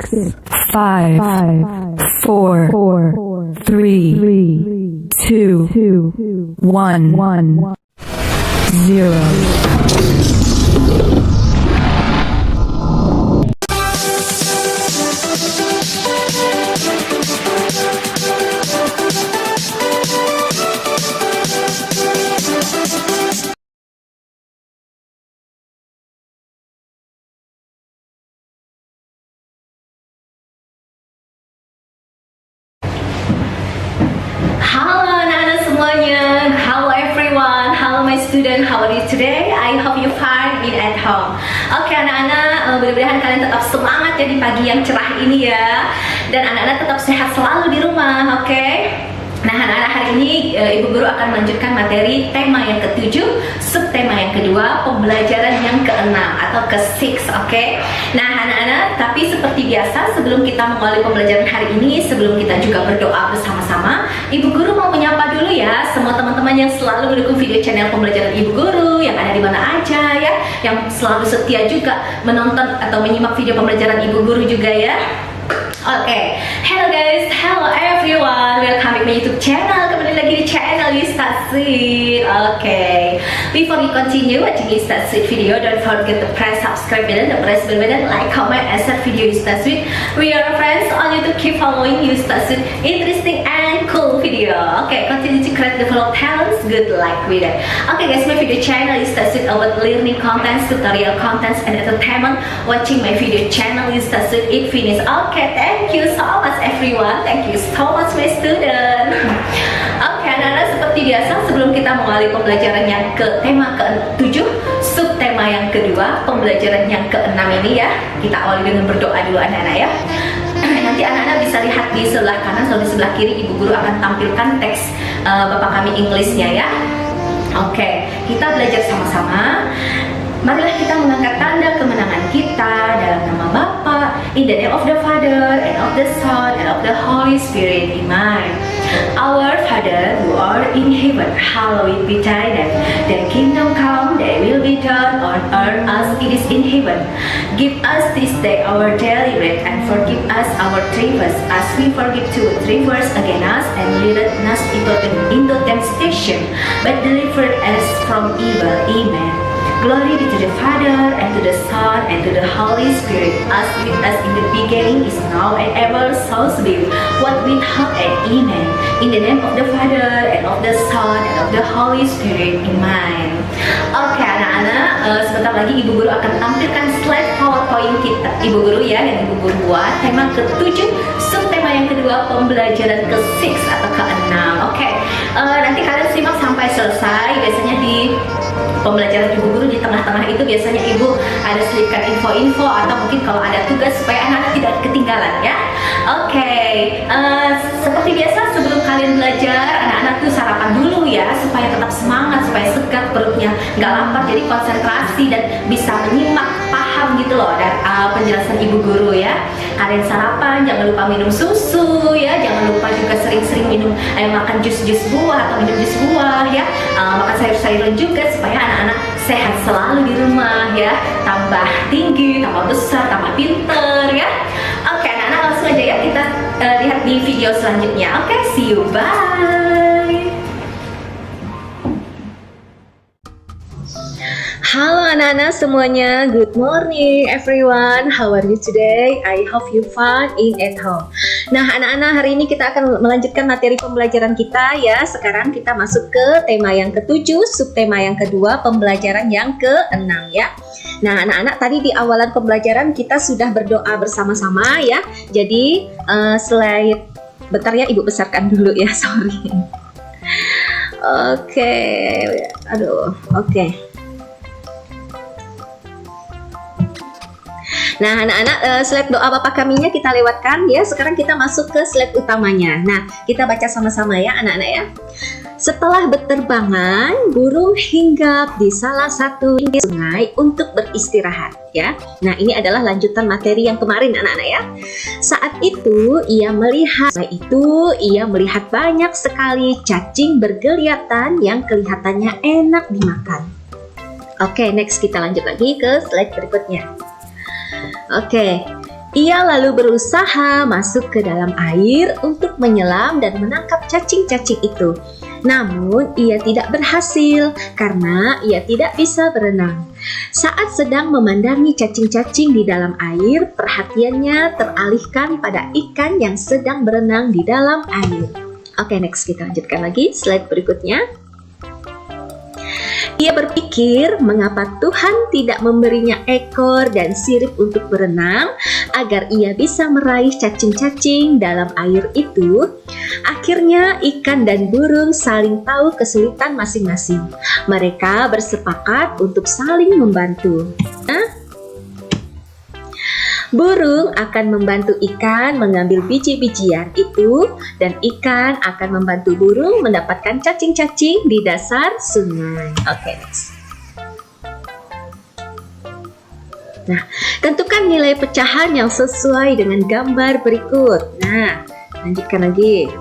5, 4, 3, 2, 1, 0. Halo anak-anak semuanya, hello everyone, hello my student, how are you today? I hope you fine in at home. Oke anak-anak, mudah-mudahan kalian tetap semangat ya di pagi yang cerah ini ya. Dan anak-anak tetap sehat selalu di rumah, oke? Nah anak-anak, hari ini Ibu Guru akan melanjutkan materi tema yang ke-7, subtema yang kedua, pembelajaran yang ke-6 atau ke-6, oke? Nah anak-anak, tapi seperti biasa sebelum kita mengawali pembelajaran hari ini, sebelum kita juga berdoa bersama-sama, Ibu Guru mau menyapa dulu ya semua teman-teman yang selalu mendukung video channel pembelajaran Ibu Guru, yang ada di mana aja ya, yang selalu setia juga menonton atau menyimak video pembelajaran Ibu Guru juga ya. Oke, hello guys, hello everyone, welcome back my YouTube channel. Kembali lagi di channel Ustaz Sweet. Oke, before we continue watching Ustaz Sweet video, don't forget to press subscribe button, the press bell button, like, comment, and share video Ustaz Sweet. We are friends on YouTube. Keep following Ustaz Sweet, interesting and cool video. Oke, continue to create develop talents. Good luck with it. Oke guys, my video channel Ustaz Sweet about learning contents, tutorial contents, and entertainment. Watching my video channel Ustaz Sweet it finish. Oke, thank you so much everyone. Thank you so much my student. Oke anak-anak, seperti biasa sebelum kita mengawali pembelajaran yang ke tema ke-7, subtema yang kedua, pembelajaran yang ke-6 ini ya, kita awali dengan berdoa dulu anak-anak ya. Nanti anak-anak bisa lihat di sebelah kanan atau di sebelah kiri, Ibu Guru akan tampilkan teks Bapak kami Inggrisnya ya. Oke, kita belajar sama-sama. Marilah kita mengangkat tanda kemenangan kita dalam nama Bapa, in the name of the Father, and of the Son, and of the Holy Spirit. Amen. Our Father who art in heaven, hallowed be thy name. Thy kingdom come, thy will be done on earth as it is in heaven. Give us this day our daily bread, and forgive us our trespasses, as we forgive to trespass against us, and lead us not into temptation, but deliver us from evil. Amen. Glory be to the Father, and to the Son, and to the Holy Spirit, as with us in the beginning, is now, and ever shall be, what with hope and amen. In the name of the Father, and of the Son, and of the Holy Spirit. Amen. Oke anak-anak, sebentar lagi Ibu Guru akan tampilkan slide PowerPoint kita, Ibu Guru ya, yang Ibu Guru buat. Tema ke-7, subtema yang kedua, pembelajaran ke-6 atau ke-6. Oke, nanti kalian simak sampai selesai. Biasanya di pembelajaran Ibu Guru di tengah-tengah itu biasanya Ibu ada selipkan info-info atau mungkin kalau ada tugas supaya anak-anak tidak ketinggalan ya. Oke, seperti biasa sebelum kalian belajar, anak-anak tuh sarapan dulu ya supaya tetap semangat, supaya segar perutnya, nggak lapar, jadi konsentrasi dan bisa menyimak, paham gitu loh dan penjelasan Ibu Guru ya. Kalian sarapan, jangan lupa minum susu ya, jangan lupa juga sering-sering minum, makan jus-jus buah atau minum jus buah ya, makan sayur-sayuran juga supaya anak-anak sehat selalu di rumah ya, tambah tinggi, tambah besar, tambah pinter ya. Oke anak-anak, langsung aja ya kita lihat di video selanjutnya. Oke, see you, bye. Halo anak-anak semuanya, good morning everyone, how are you today? I hope you fine in at home. Nah anak-anak, hari ini kita akan melanjutkan materi pembelajaran kita ya. Sekarang kita masuk ke tema yang ke-7, subtema yang kedua, pembelajaran yang ke-6 ya. Nah anak-anak, tadi di awalan pembelajaran kita sudah berdoa bersama-sama ya. Jadi slide, bentar ya Ibu besarkan dulu ya, sorry. Oke, aduh, oke. Nah anak-anak, slide doa Bapa kaminya kita lewatkan ya. Sekarang kita masuk ke slide utamanya. Nah kita baca sama-sama ya anak-anak ya. Setelah berterbangan, burung hinggap di salah satu sungai untuk beristirahat ya. Nah ini adalah lanjutan materi yang kemarin anak-anak ya. Saat itu ia melihat banyak sekali cacing bergeliatan yang kelihatannya enak dimakan. Oke, next kita lanjut lagi ke slide berikutnya. Oke, Ia lalu berusaha masuk ke dalam air untuk menyelam dan menangkap cacing-cacing itu. Namun, ia tidak berhasil karena ia tidak bisa berenang. Saat sedang memandangi cacing-cacing di dalam air, perhatiannya teralihkan pada ikan yang sedang berenang di dalam air. Oke, next kita lanjutkan lagi, slide berikutnya. Ia berpikir mengapa Tuhan tidak memberinya ekor dan sirip untuk berenang agar ia bisa meraih cacing-cacing dalam air itu. Akhirnya ikan dan burung saling tahu kesulitan masing-masing. Mereka bersepakat untuk saling membantu. Burung akan membantu ikan mengambil biji-bijian itu, dan ikan akan membantu burung mendapatkan cacing-cacing di dasar sungai. Oke, next. Nah, tentukan nilai pecahan yang sesuai dengan gambar berikut. Nah, lanjutkan lagi.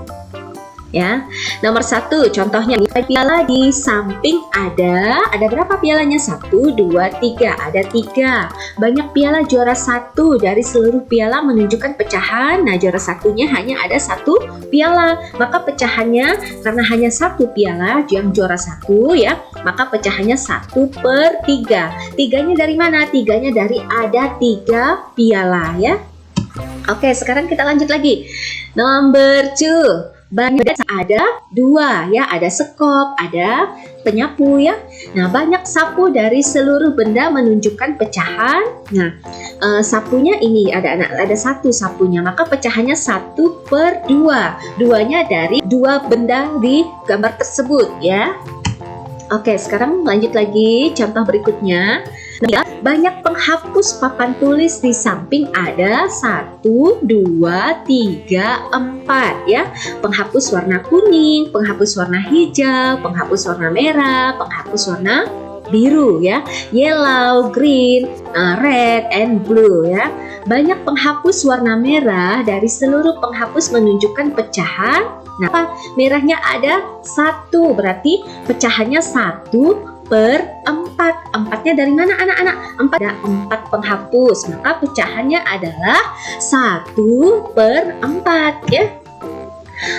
Ya, nomor 1 contohnya nilai piala di samping ada berapa pialanya? 1, 2, 3, ada 3. Banyak piala juara 1 dari seluruh piala menunjukkan pecahan. Nah, juara satunya hanya ada 1 piala, maka pecahannya karena hanya 1 piala yang juara 1 ya, maka pecahannya 1/3. Tiganya dari mana? Tiganya dari ada 3 piala ya. Oke, sekarang kita lanjut lagi. Nomor 2. Banyak ada 2 ya, ada sekop, ada penyapu ya. Nah, banyak sapu dari seluruh benda menunjukkan pecahan. Nah, sapunya ini ada 1 sapunya, maka pecahannya 1/2. Duanya dari 2 benda di gambar tersebut ya. Oke, sekarang lanjut lagi contoh berikutnya. Nah, banyak penghapus papan tulis di samping ada 1, 2, 3, 4 ya. Penghapus warna kuning, penghapus warna hijau, penghapus warna merah, penghapus warna biru ya. Yellow, green, red, and blue ya. Banyak penghapus warna merah dari seluruh penghapus menunjukkan pecahan. Nah, merahnya ada 1, berarti pecahannya 1/4. 4-nya dari mana anak-anak? 4 ada 4 penghapus, maka pecahannya adalah 1/4 ya.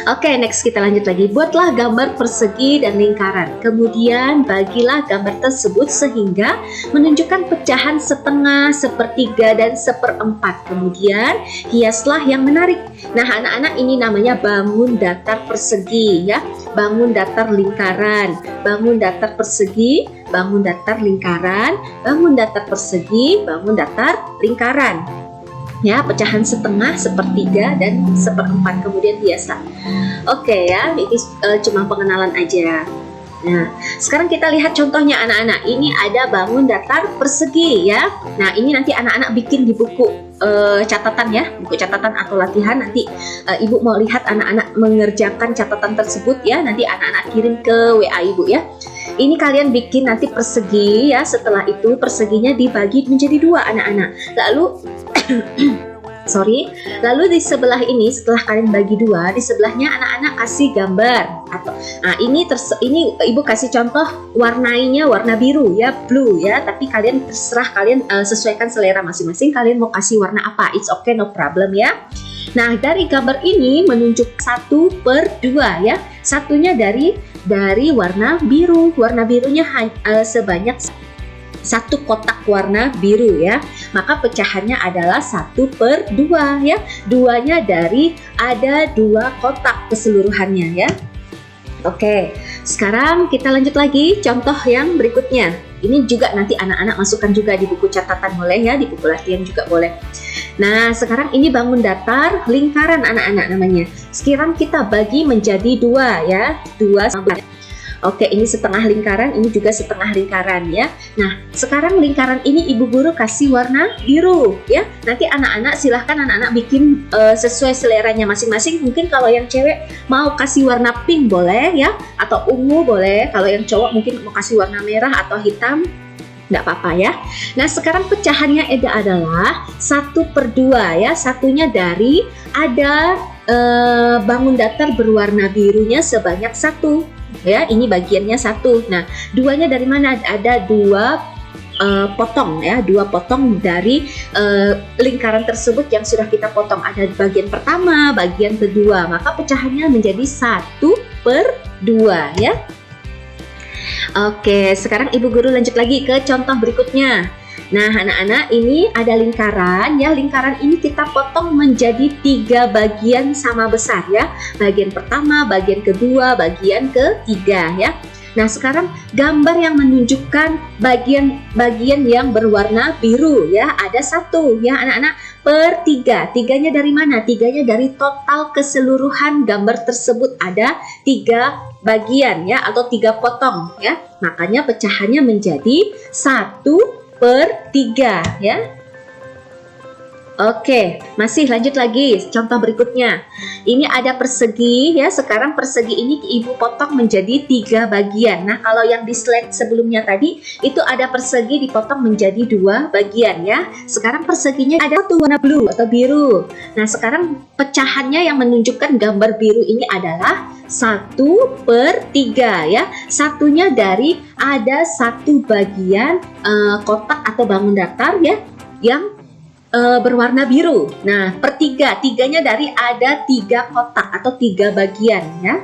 Oke, next kita lanjut lagi. Buatlah gambar persegi dan lingkaran. Kemudian bagilah gambar tersebut sehingga menunjukkan pecahan setengah, sepertiga, dan 1/4. Kemudian hiaslah yang menarik. Nah, anak-anak, ini namanya bangun datar persegi ya. Bangun datar lingkaran, bangun datar persegi, bangun datar lingkaran, bangun datar persegi, bangun datar lingkaran. Ya, pecahan setengah, sepertiga, dan 1/4, kemudian hiasan. Oke ya, ini cuma pengenalan aja. Nah, sekarang kita lihat contohnya anak-anak. Ini ada bangun datar persegi ya. Nah, ini nanti anak-anak bikin di buku catatan ya, buku catatan atau latihan. Nanti ibu mau lihat anak-anak mengerjakan catatan tersebut ya. Nanti anak-anak kirim ke WA ibu ya. Ini kalian bikin nanti persegi ya. Setelah itu perseginya dibagi menjadi 2 anak-anak. Lalu di sebelah ini, setelah kalian bagi 2, di sebelahnya anak-anak kasih gambar atau ini ibu kasih contoh warnainya warna biru ya, blue ya, tapi kalian terserah, kalian sesuaikan selera masing-masing, kalian mau kasih warna apa, it's okay, no problem ya. Nah, dari gambar ini menunjuk 1/2 ya, satunya dari warna biru, warna birunya sebanyak 1 kotak warna biru ya, maka pecahannya adalah 1/2 ya. 2-nya dari ada 2 kotak keseluruhannya ya. Oke, sekarang kita lanjut lagi contoh yang berikutnya. Ini juga nanti anak-anak masukkan juga di buku catatan boleh ya, di buku latihan juga boleh. Nah, sekarang ini bangun datar lingkaran anak-anak namanya. Sekarang kita bagi menjadi 2 ya, 2 sama. Oke, ini setengah lingkaran, ini juga setengah lingkaran ya. Nah, sekarang lingkaran ini ibu guru kasih warna biru ya. Nanti anak-anak silahkan anak-anak bikin sesuai seleranya masing-masing. Mungkin kalau yang cewek mau kasih warna pink boleh ya, atau ungu boleh. Kalau yang cowok mungkin mau kasih warna merah atau hitam, nggak apa-apa ya. Nah, sekarang pecahannya adalah 1/2 ya. Satunya dari ada bangun datar berwarna birunya sebanyak 1 ya, ini bagiannya 1. Nah, 2-nya dari mana? Ada 2 potong ya, 2 potong dari lingkaran tersebut yang sudah kita potong. Ada bagian pertama, bagian kedua, maka pecahannya menjadi 1/2 ya. Oke, sekarang ibu guru lanjut lagi ke contoh berikutnya. Nah anak-anak, ini ada lingkaran ya. Lingkaran ini kita potong menjadi 3 bagian sama besar ya. Bagian pertama, bagian kedua, bagian ketiga ya. Nah sekarang gambar yang menunjukkan bagian yang berwarna biru ya. Ada 1 ya anak-anak per 3. 3-nya dari mana? 3-nya dari total keseluruhan gambar tersebut. Ada 3 bagian ya, atau 3 potong ya. Makanya pecahannya menjadi 1/3 ya. Oke, masih lanjut lagi contoh berikutnya. Ini ada persegi ya. Sekarang persegi ini ibu potong menjadi 3 bagian. Nah kalau yang di slide sebelumnya tadi itu ada persegi dipotong menjadi 2 bagian ya. Sekarang perseginya ada satu warna blue atau biru. Nah sekarang pecahannya yang menunjukkan gambar biru ini adalah 1/3 ya. Satunya dari ada 1 bagian kotak atau bangun datar ya yang berwarna biru. Nah per 3, 3-nya dari ada 3 kotak atau 3 bagian ya.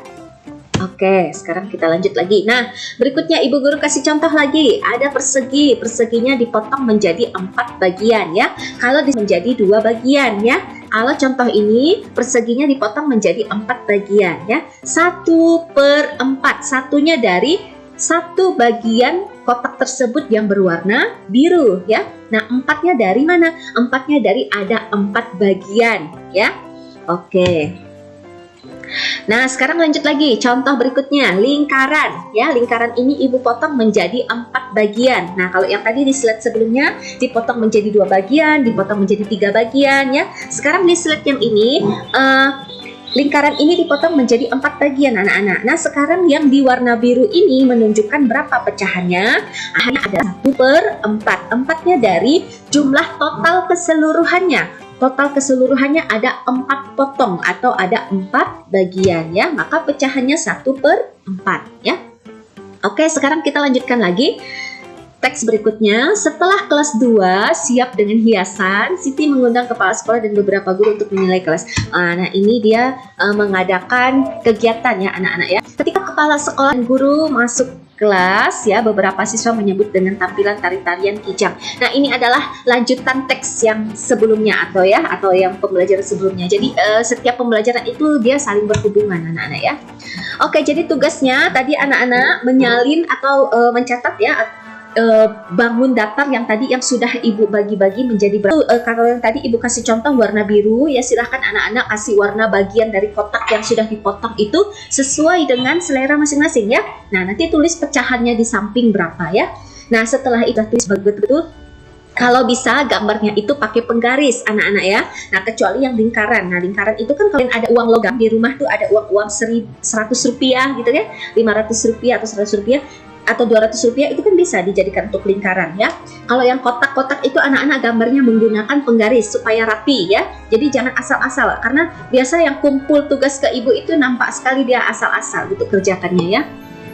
Oke, sekarang kita lanjut lagi. Nah berikutnya ibu guru kasih contoh lagi. Ada persegi, perseginya dipotong menjadi 4 bagian ya. Kalau menjadi 2 bagian ya. Kalau contoh ini perseginya dipotong menjadi 4 bagian ya. 1/4, satunya dari 1 bagian kotak tersebut yang berwarna biru ya. Nah 4-nya dari mana? 4-nya dari ada 4 bagian ya. Oke. Nah sekarang lanjut lagi contoh berikutnya, lingkaran ya. Lingkaran ini ibu potong menjadi 4 bagian. Nah kalau yang tadi di slide sebelumnya dipotong menjadi 2 bagian, dipotong menjadi 3 bagian ya. Sekarang di slide yang ini lingkaran ini dipotong menjadi 4 bagian anak-anak. Nah sekarang yang di warna biru ini menunjukkan berapa pecahannya? Hanya ada 1/4. 4-nya dari jumlah total keseluruhannya. Total keseluruhannya ada 4 potong atau ada 4 bagian ya. Maka pecahannya 1/4 ya. Oke, sekarang kita lanjutkan lagi. Teks berikutnya, setelah kelas 2 siap dengan hiasan, Siti mengundang kepala sekolah dan beberapa guru untuk menilai kelas. Nah ini dia mengadakan kegiatan ya anak-anak ya. Ketika kepala sekolah dan guru masuk kelas ya, beberapa siswa menyebut dengan tampilan tari-tarian kijang. Nah ini adalah lanjutan teks yang sebelumnya atau yang pembelajaran sebelumnya. Jadi setiap pembelajaran itu dia saling berhubungan anak-anak ya. Oke, jadi tugasnya tadi anak-anak menyalin atau mencatat ya bangun datar yang tadi yang sudah ibu bagi-bagi menjadi kalau yang tadi ibu kasih contoh warna biru ya, silahkan anak-anak kasih warna bagian dari kotak yang sudah dipotong itu sesuai dengan selera masing-masing ya. Nah nanti tulis pecahannya di samping berapa ya. Nah setelah itu tulis betul-betul. Kalau bisa gambarnya itu pakai penggaris anak-anak ya. Nah kecuali yang lingkaran. Nah lingkaran itu kan kalau ada uang logam di rumah tuh ada uang 100 rupiah gitu ya, 500 rupiah atau 100 rupiah atau 200 rupiah itu kan bisa dijadikan untuk lingkaran ya. Kalau yang kotak-kotak itu anak-anak gambarnya menggunakan penggaris supaya rapi ya. Jadi jangan asal-asal, karena biasa yang kumpul tugas ke ibu itu nampak sekali dia asal-asal gitu kerjakannya ya,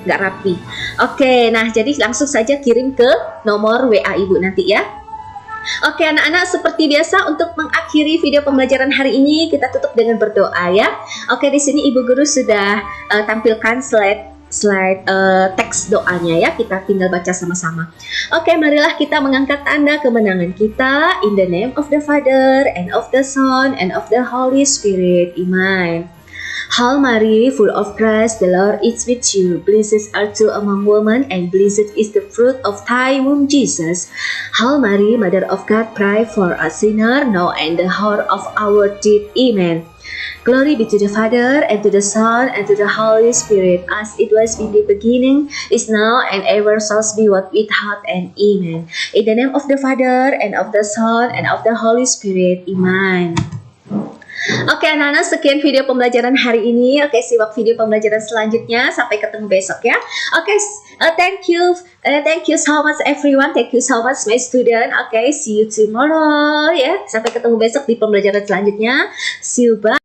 nggak rapi. Oke, nah jadi langsung saja kirim ke nomor WA ibu nanti ya. Oke anak-anak, seperti biasa untuk mengakhiri video pembelajaran hari ini kita tutup dengan berdoa ya. Oke, di sini ibu guru sudah tampilkan slide teks doanya ya, kita tinggal baca sama-sama. Oke, marilah kita mengangkat tanda kemenangan kita. In the name of the Father and of the Son and of the Holy Spirit. Amen. Hail Mary, full of grace, the Lord is with you. Blessed art thou among women, and blessed is the fruit of thy womb, Jesus. Hail Mary, Mother of God, pray for us sinners, now and the hour of our death. Amen. Glory be to the Father, and to the Son, and to the Holy Spirit, as it was in the beginning, is now, and ever shall be, world without end. Amen. In the name of the Father, and of the Son, and of the Holy Spirit. Amen. Oke anak-anak, sekian video pembelajaran hari ini. Oke, simak video pembelajaran selanjutnya. Sampai ketemu besok ya. Oke, thank you so much everyone. Thank you so much my student. Oke, see you tomorrow ya. Sampai ketemu besok di pembelajaran selanjutnya. See you, bye.